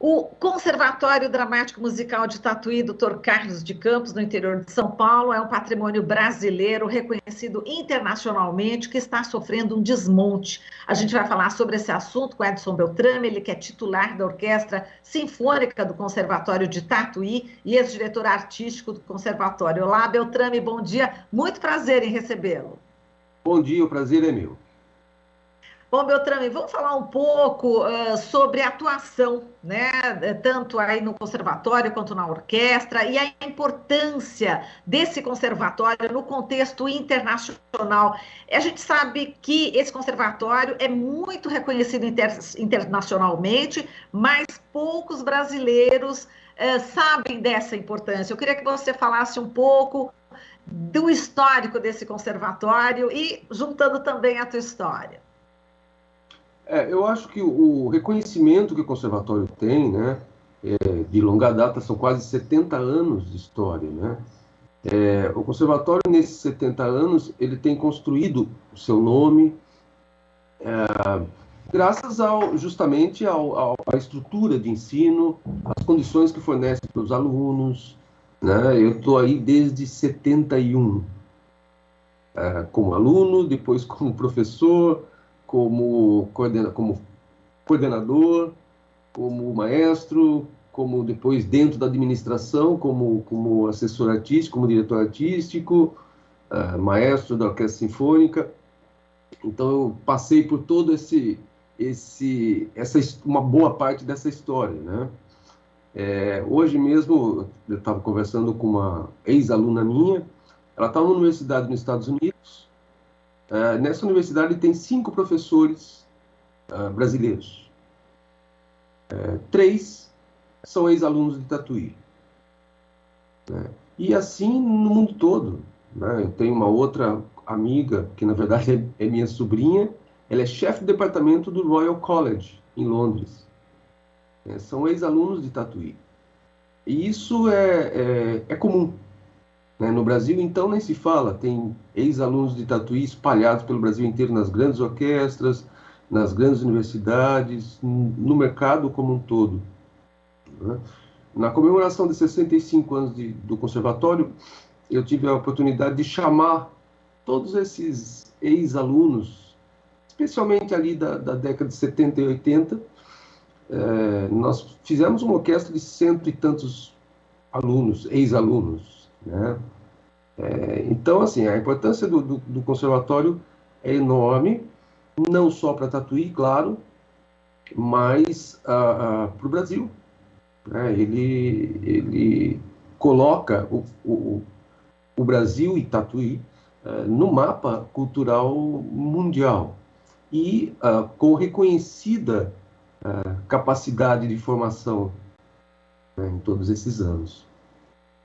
O Conservatório Dramático Musical de Tatuí, Dr. Carlos de Campos, no interior de São Paulo, é um patrimônio brasileiro reconhecido internacionalmente que está sofrendo um desmonte. A gente vai falar sobre esse assunto com Edson Beltrame, ele que é titular da Orquestra Sinfônica do Conservatório de Tatuí e ex-diretor artístico do Conservatório. Olá, Beltrame, bom dia. Muito prazer em recebê-lo. Bom dia, o prazer é meu. Bom, Beltrame, vamos falar um pouco sobre a atuação, né? Tanto aí no conservatório quanto na orquestra, e a importância desse conservatório no contexto internacional. A gente sabe que esse conservatório é muito reconhecido internacionalmente, mas poucos brasileiros sabem dessa importância. Eu queria que você falasse um pouco do histórico desse conservatório e juntando também a tua história. Eu acho que o reconhecimento que o conservatório tem, né, de longa data, são quase 70 anos de história, né? O conservatório, nesses 70 anos, ele tem construído o seu nome, graças justamente à estrutura de ensino, às condições que fornece para os alunos, né? Eu estou aí desde 71, como aluno, depois como professor, como coordenador, como maestro, como depois dentro da administração, como assessor artístico, como diretor artístico, maestro da Orquestra Sinfônica. Então eu passei por todo uma boa parte dessa história, né? Hoje mesmo eu estava conversando com uma ex-aluna minha. Ela está numa universidade nos Estados Unidos. Nessa universidade tem 5 professores brasileiros. 3 são ex-alunos de Tatuí, né? E assim no mundo todo, né? Eu tenho uma outra amiga, que na verdade é minha sobrinha, ela é chefe de departamento do Royal College, em Londres. São ex-alunos de Tatuí. E isso é comum, né? No Brasil, então, nem se fala. Tem ex-alunos de Tatuí espalhados pelo Brasil inteiro, nas grandes orquestras, nas grandes universidades, no mercado como um todo, né? Na comemoração de 65 anos do Conservatório, eu tive a oportunidade de chamar todos esses ex-alunos, especialmente ali da década de 70 e 80. Nós fizemos uma orquestra de 100 e tantos alunos, ex-alunos, né? Então, assim, a importância do conservatório é enorme, não só para Tatuí, claro, mas para o Brasil, né? Ele coloca o Brasil e Tatuí no mapa cultural mundial e com reconhecida capacidade de formação, né, em todos esses anos.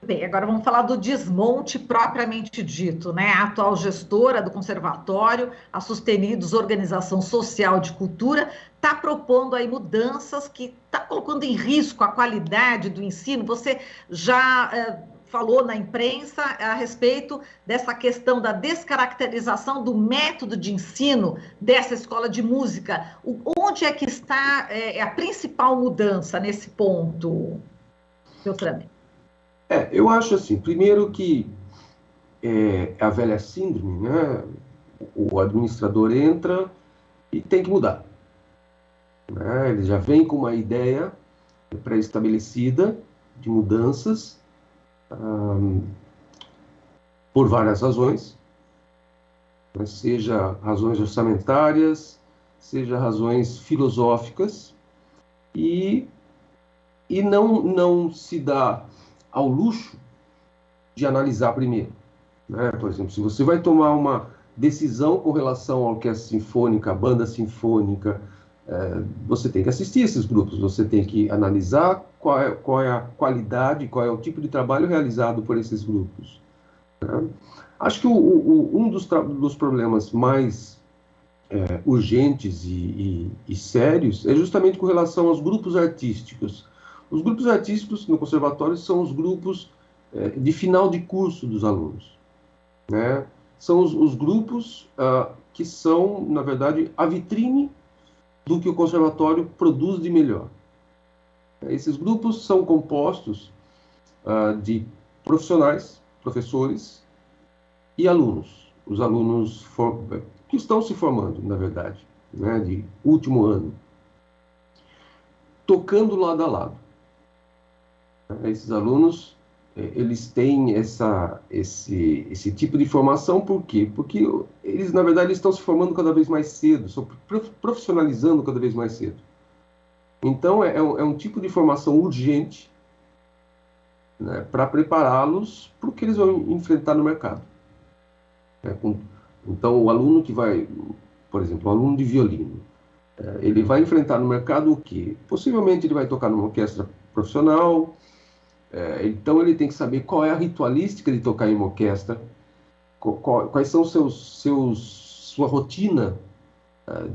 Bem, agora vamos falar do desmonte propriamente dito, né? A atual gestora do conservatório, a Sustenidos Organização Social de Cultura, está propondo aí mudanças que está colocando em risco a qualidade do ensino. Você já falou na imprensa a respeito dessa questão da descaracterização do método de ensino dessa escola de música. Onde é que está a principal mudança nesse ponto, Beltrame? Eu acho assim, primeiro que a velha síndrome, né? O administrador entra e tem que mudar, né? Ele já vem com uma ideia pré-estabelecida de mudanças, por várias razões, né? Seja razões orçamentárias, seja razões filosóficas, e, e não se dá ao luxo de analisar primeiro, né? Por exemplo, se você vai tomar uma decisão com relação à orquestra sinfônica, à banda sinfônica, você tem que assistir esses grupos, você tem que analisar qual é a qualidade, qual é o tipo de trabalho realizado por esses grupos, né? Acho que um dos problemas mais urgentes e sérios é justamente com relação aos grupos artísticos. Os grupos artísticos no conservatório são os grupos de final de curso dos alunos, né? São os grupos que são, na verdade, a vitrine do que o conservatório produz de melhor. Esses grupos são compostos de profissionais, professores e alunos. Os alunos que estão se formando, na verdade, né, de último ano, tocando lado a lado. Esses alunos, eles têm esse tipo de formação, por quê? Porque eles, na verdade, estão se formando cada vez mais cedo, estão profissionalizando cada vez mais cedo. Então, é um tipo de formação urgente, né, para prepará-los para o que eles vão enfrentar no mercado. Então, o aluno que vai, por exemplo, o aluno de violino, ele vai enfrentar no mercado o quê? Possivelmente ele vai tocar numa orquestra profissional, então ele tem que saber qual é a ritualística de tocar em uma orquestra, quais são sua rotina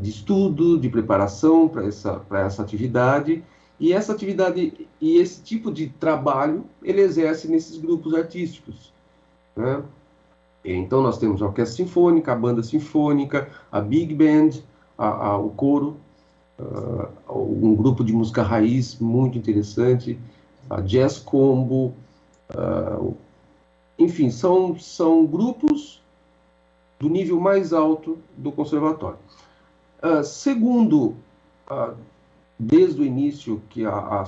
de estudo, de preparação para essa atividade, e essa atividade e esse tipo de trabalho ele exerce nesses grupos artísticos, né? Então nós temos a orquestra sinfônica, a banda sinfônica, a big band, o coro, um grupo de música raiz muito interessante, a jazz combo, enfim, são grupos do nível mais alto do conservatório. Segundo, desde o início que a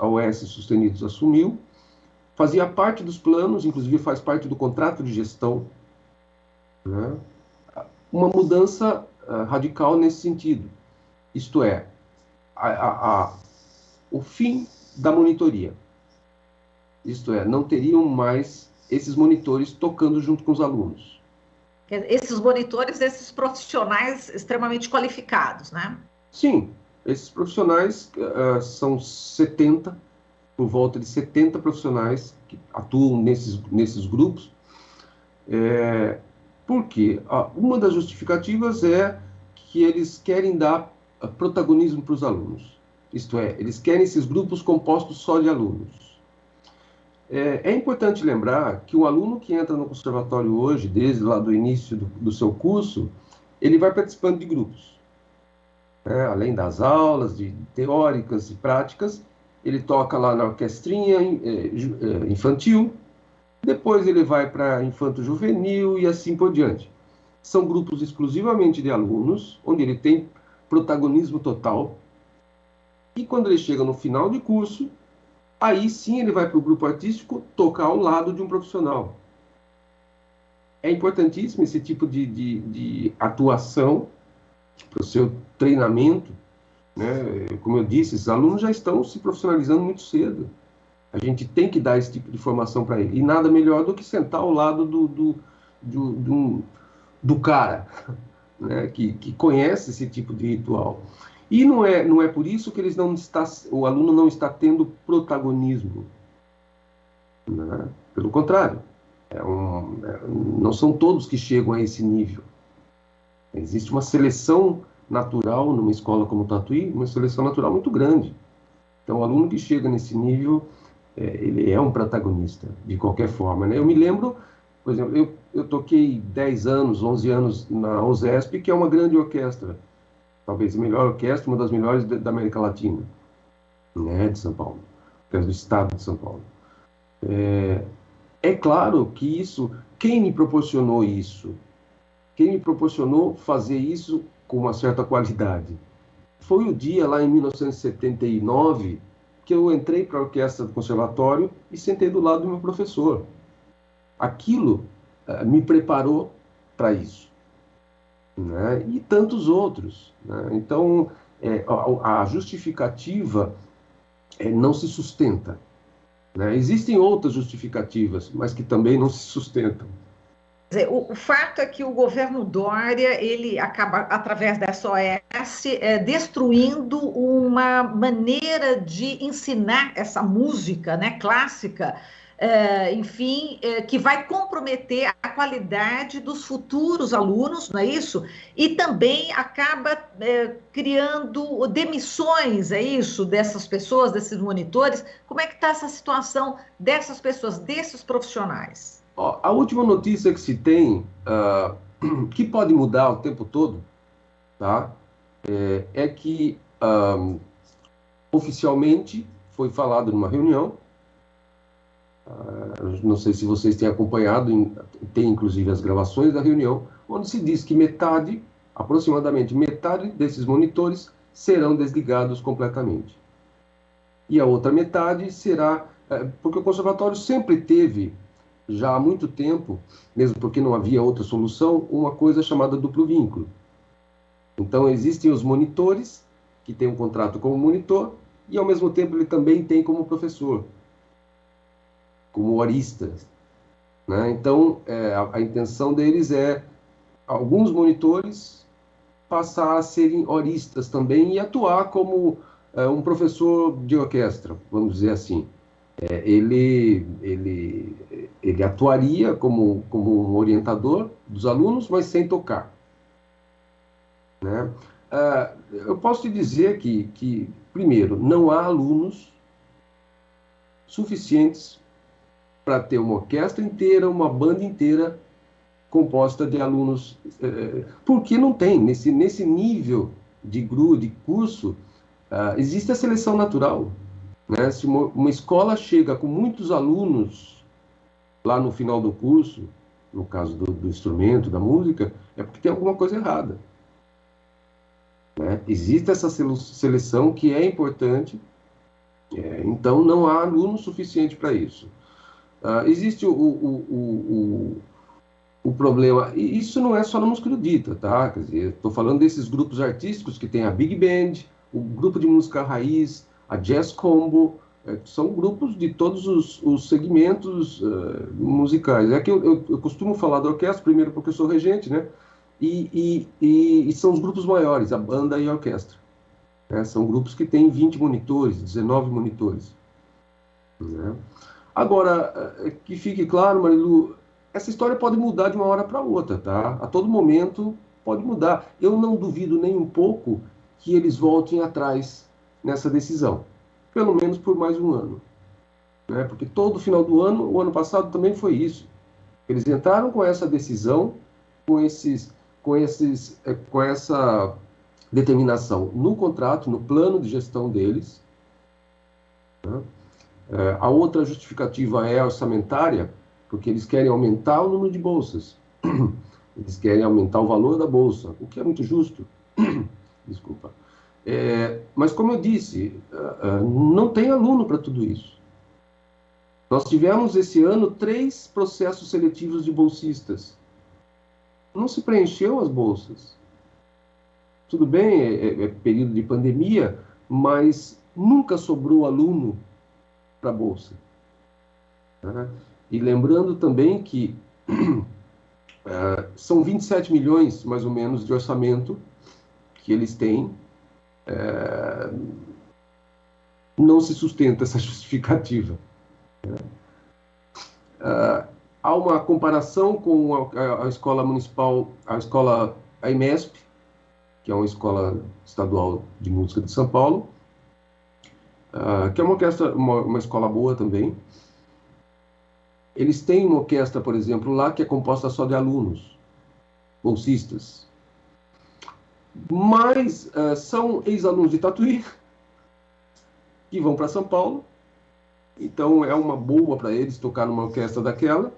OS Sustenidos assumiu, fazia parte dos planos, inclusive faz parte do contrato de gestão, né, uma mudança radical nesse sentido. Isto é, o fim da monitoria. Isto é, não teriam mais esses monitores tocando junto com os alunos. Esses monitores, esses profissionais extremamente qualificados, né? Sim, esses profissionais são 70, por volta de 70 profissionais que atuam nesses grupos. Por quê? Uma das justificativas é que eles querem dar protagonismo para os alunos. Isto é, eles querem esses grupos compostos só de alunos. É importante lembrar que o aluno que entra no conservatório hoje, desde lá do início do seu curso, ele vai participando de grupos. Além das aulas teóricas e práticas, ele toca lá na orquestrinha infantil, depois ele vai para infanto-juvenil e assim por diante. São grupos exclusivamente de alunos, onde ele tem protagonismo total, e quando ele chega no final de curso, aí sim ele vai para o grupo artístico tocar ao lado de um profissional. É importantíssimo esse tipo de atuação para o seu treinamento, né? Como eu disse, esses alunos já estão se profissionalizando muito cedo. A gente tem que dar esse tipo de formação para ele. E nada melhor do que sentar ao lado do cara, né? que conhece esse tipo de ritual. E não é por isso que o aluno não está tendo protagonismo, né? Pelo contrário, não são todos que chegam a esse nível. Existe uma seleção natural numa escola como o Tatuí, uma seleção natural muito grande. Então, o aluno que chega nesse nível, ele é um protagonista, de qualquer forma, né? Eu me lembro, por exemplo, eu toquei 10 anos, 11 anos na OSESP, que é uma grande orquestra, talvez a melhor orquestra, uma das melhores da América Latina, né, de São Paulo, que é do estado de São Paulo. É claro que quem me proporcionou isso? Quem me proporcionou fazer isso com uma certa qualidade? Foi o dia, lá em 1979, que eu entrei para a orquestra do conservatório e sentei do lado do meu professor. Aquilo me preparou para isso, né? E tantos outros, né? Então, a justificativa não se sustenta, né? Existem outras justificativas, mas que também não se sustentam. Quer dizer, o fato é que o governo Dória, ele acaba, através dessa OS, destruindo uma maneira de ensinar essa música, né, clássica, enfim, que vai comprometer a qualidade dos futuros alunos, não é isso? E também acaba criando demissões, é isso, dessas pessoas, desses monitores. Como é que está essa situação dessas pessoas, desses profissionais? A última notícia que se tem, que pode mudar o tempo todo, tá? É que Oficialmente, foi falado numa reunião, não sei se vocês têm acompanhado, tem inclusive as gravações da reunião, onde se diz que metade, aproximadamente metade desses monitores serão desligados completamente. E a outra metade será, porque o conservatório sempre teve, já há muito tempo, mesmo porque não havia outra solução, uma coisa chamada duplo vínculo. Então existem os monitores, que têm um contrato como monitor, e ao mesmo tempo ele também tem como professor, como horista, né? Então, a intenção deles é alguns monitores passar a serem horistas também e atuar como um professor de orquestra, vamos dizer assim. Ele atuaria como um orientador dos alunos, mas sem tocar, né? Eu posso te dizer que, primeiro, não há alunos suficientes para ter uma orquestra inteira, uma banda inteira composta de alunos, porque não tem, nesse nível de curso, existe a seleção natural, né? Se uma escola chega com muitos alunos lá no final do curso, no caso do instrumento, da música, é porque tem alguma coisa errada, né? Existe essa seleção que é importante, então não há aluno suficiente para isso. Existe o problema, e isso não é só na música erudita, tá? Quer dizer, estou falando desses grupos artísticos que tem a Big Band, o grupo de música raiz, a Jazz Combo, são grupos de todos os segmentos musicais. É que eu costumo falar da orquestra, primeiro porque eu sou regente, né? E são os grupos maiores, a banda e a orquestra, né? São grupos que têm 20 monitores, 19 monitores, né? Agora, que fique claro, Marilu, essa história pode mudar de uma hora para outra, tá? A todo momento pode mudar. Eu não duvido nem um pouco que eles voltem atrás nessa decisão, pelo menos por mais um ano, né? Porque todo final do ano, o ano passado também foi isso. Eles entraram com essa decisão, com essa determinação no contrato, no plano de gestão deles, né? A outra justificativa é orçamentária, porque eles querem aumentar o número de bolsas. Eles querem aumentar o valor da bolsa, o que é muito justo. Desculpa. Mas, como eu disse, não tem aluno para tudo isso. Nós tivemos esse ano 3 processos seletivos de bolsistas. Não se preencheu as bolsas. Tudo bem, é período de pandemia, mas nunca sobrou aluno para a bolsa, né? E lembrando também que são 27 milhões, mais ou menos, de orçamento que eles têm. Não se sustenta essa justificativa, né? Há uma comparação com a escola municipal, a IMESP, que é uma escola estadual de música de São Paulo, que é uma escola boa também. Eles têm uma orquestra, por exemplo, lá que é composta só de alunos, bolsistas. Mas são ex-alunos de Tatuí que vão para São Paulo. Então é uma boa para eles tocar numa orquestra daquela.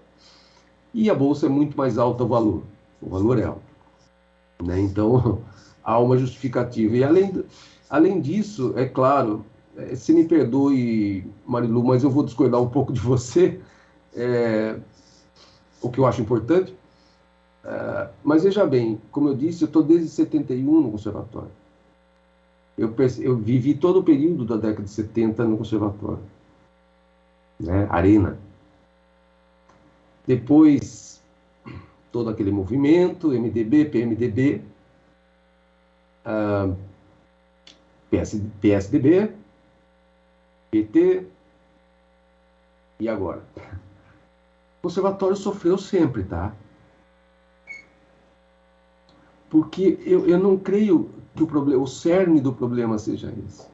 E a bolsa é muito mais alta o valor. O valor é alto, né? Então há uma justificativa. E além disso, é claro, se me perdoe, Marilu, mas eu vou discordar um pouco de você, o que eu acho importante. Mas veja bem, como eu disse, eu estou desde 71 no conservatório. Eu vivi todo o período da década de 70 no conservatório, né? Arena. Depois, todo aquele movimento, MDB, PMDB, PSDB, PT, e agora? O conservatório sofreu sempre, tá? Porque eu não creio que o cerne do problema seja esse.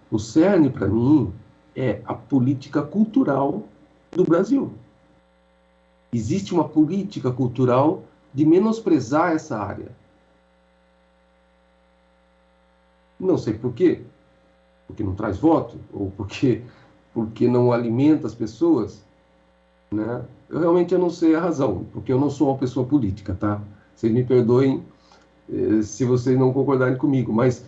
O cerne, para mim, é a política cultural do Brasil. Existe uma política cultural de menosprezar essa área. Não sei por quê. porque não traz voto, ou porque não alimenta as pessoas, né? Eu não sei a razão, porque eu não sou uma pessoa política, tá? Vocês me perdoem se vocês não concordarem comigo, mas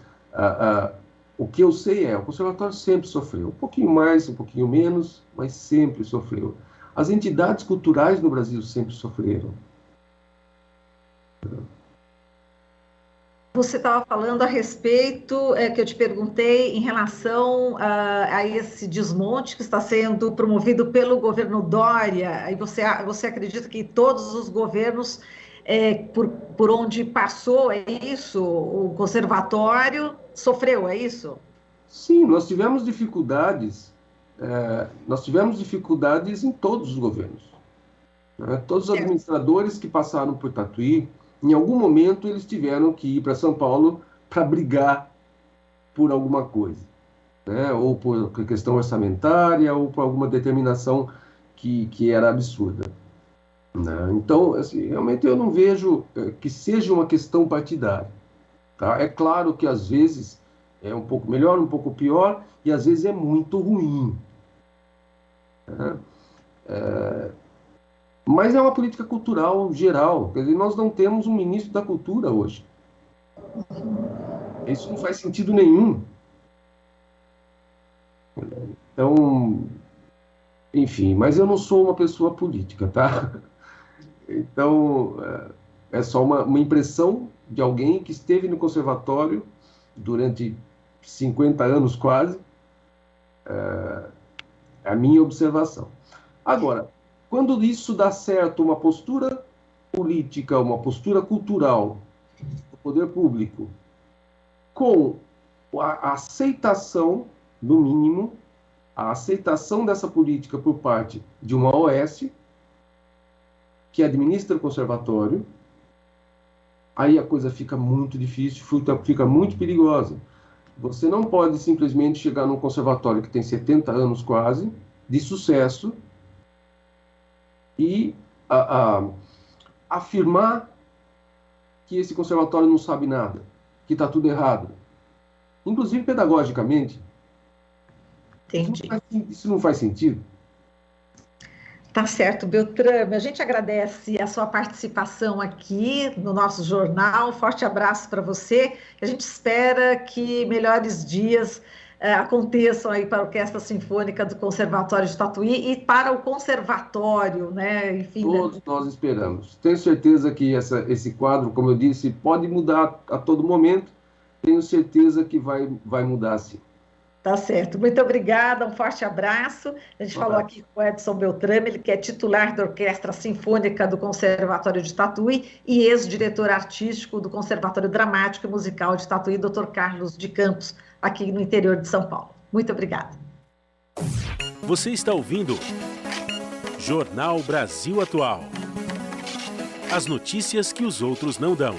o que eu sei o conservatório sempre sofreu, um pouquinho mais, um pouquinho menos, mas sempre sofreu. As entidades culturais no Brasil sempre sofreram. Você estava falando a respeito, que eu te perguntei, em relação a esse desmonte que está sendo promovido pelo governo Dória. Aí você acredita que todos os governos, por onde passou, é isso? O conservatório sofreu, é isso? Sim, nós tivemos dificuldades em todos os governos, né? Todos os Certo. administradores que passaram por Tatuí, em algum momento eles tiveram que ir para São Paulo para brigar por alguma coisa, né? Ou por questão orçamentária, ou por alguma determinação que era absurda, né? Então, assim, realmente eu não vejo que seja uma questão partidária, tá? É claro que às vezes é um pouco melhor, um pouco pior, e às vezes é muito ruim, né? Mas é uma política cultural geral. Quer dizer, nós não temos um ministro da cultura hoje. Isso não faz sentido nenhum. Então, enfim, mas eu não sou uma pessoa política, tá? Então, é só uma impressão de alguém que esteve no conservatório durante 50 anos quase, a minha observação. Agora, quando isso dá certo, uma postura política, uma postura cultural do poder público, com a aceitação, no mínimo, a aceitação dessa política por parte de uma OS, que administra o conservatório, aí a coisa fica muito difícil, fica muito perigosa. Você não pode simplesmente chegar num conservatório que tem 70 anos quase, de sucesso, e afirmar que esse conservatório não sabe nada, que está tudo errado. Inclusive pedagogicamente. Entendi. Isso não faz sentido. Tá certo, Beltrame. A gente agradece a sua participação aqui no nosso jornal. Forte abraço para você. A gente espera que melhores dias aconteçam aí para a Orquestra Sinfônica do Conservatório de Tatuí e para o Conservatório, né? Enfim, todos nós esperamos. Tenho certeza que esse quadro, como eu disse, pode mudar a todo momento. Tenho certeza que vai mudar sim. Tá certo. Muito obrigada, um forte abraço. A gente falou aqui com o Edson Beltrame, ele que é titular da Orquestra Sinfônica do Conservatório de Tatuí e ex-diretor artístico do Conservatório Dramático e Musical de Tatuí, Dr. Carlos de Campos, aqui no interior de São Paulo. Muito obrigada. Você está ouvindo Jornal Brasil Atual. As notícias que os outros não dão.